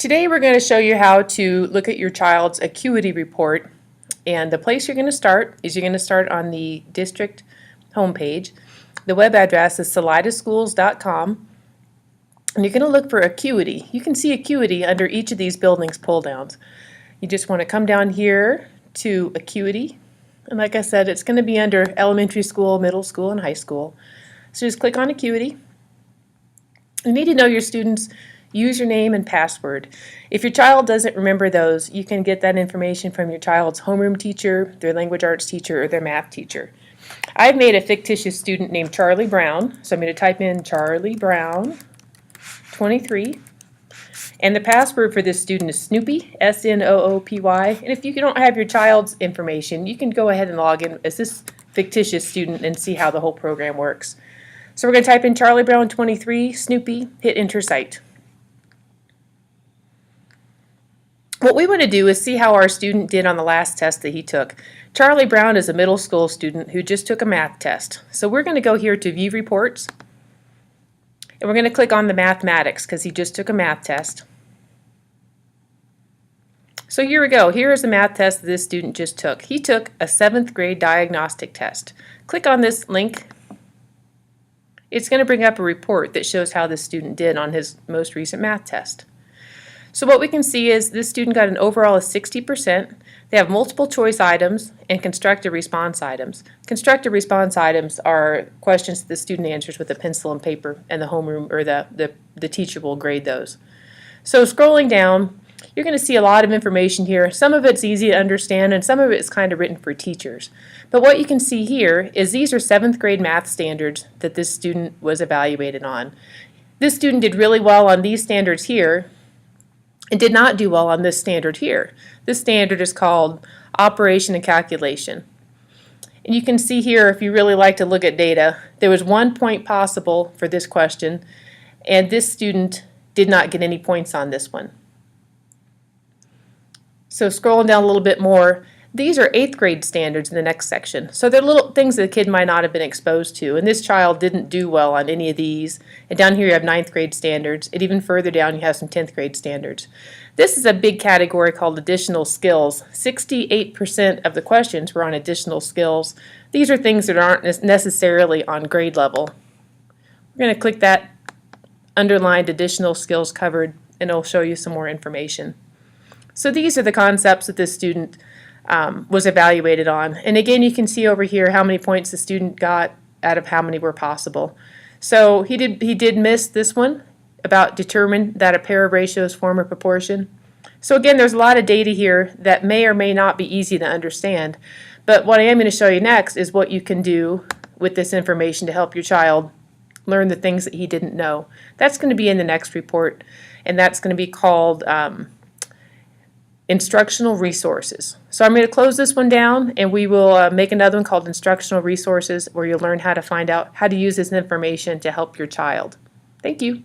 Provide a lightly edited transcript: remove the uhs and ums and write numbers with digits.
Today we're going to show you how to look at your child's Acuity report, and the place you're going to start is you're going to start on the district homepage. The web address is salidasschools.com, and you're going to look for Acuity. You can see Acuity under each of these buildings pull downs. You just want to come down here to Acuity, and like I said, it's going to be under elementary school, middle school, and high school. So just click on Acuity. You need to know your students' username and password. If your child doesn't remember those, you can get that information from your child's homeroom teacher, their language arts teacher, or their math teacher. I've made a fictitious student named Charlie Brown, so I'm going to type in Charlie Brown 23, and the password for this student is Snoopy, S-N-O-O-P-Y, and if you don't have your child's information, you can go ahead and log in as this fictitious student and see how the whole program works. So we're going to type in Charlie Brown 23, Snoopy, hit enter site. What we want to do is see how our student did on the last test that he took. Charlie Brown is a middle school student who just took a math test. So we're going to go here to View Reports, and we're going to click on the mathematics because he just took a math test. So here we go. Here is the math test that this student just took. He took a 7th grade diagnostic test. Click on this link. It's going to bring up a report that shows how this student did on his most recent math test. So what we can see is this student got an overall of 60%. They have multiple choice items and constructive response items. Constructive response items are questions that the student answers with a pencil and paper, and the homeroom or the teacher will grade those. So scrolling down, you're going to see a lot of information here. Some of it's easy to understand and some of it is kind of written for teachers. But what you can see here is these are 7th grade math standards that this student was evaluated on. This student did really well on these standards here and did not do well on this standard here. This standard is called Operation and Calculation. And you can see here, if you really like to look at data, there was 1 point possible for this question, and this student did not get any points on this one. So scrolling down a little bit more, these are 8th grade standards in the next section. So they're little things that the kid might not have been exposed to, and this child didn't do well on any of these. And down here you have 9th grade standards, and even further down you have some 10th grade standards. This is a big category called additional skills. 68% of the questions were on additional skills. These are things that aren't necessarily on grade level. We're going to click that underlined additional skills covered, and it'll show you some more information. So these are the concepts that this student was evaluated on. And again, you can see over here how many points the student got out of how many were possible. So he did miss this one about determine that a pair of ratios form a proportion. So again, there's a lot of data here that may or may not be easy to understand. But what I am going to show you next is what you can do with this information to help your child learn the things that he didn't know. That's going to be in the next report, and that's going to be called Instructional Resources. So I'm going to close this one down, and we will make another one called Instructional Resources, where you'll learn how to find out how to use this information to help your child. Thank you.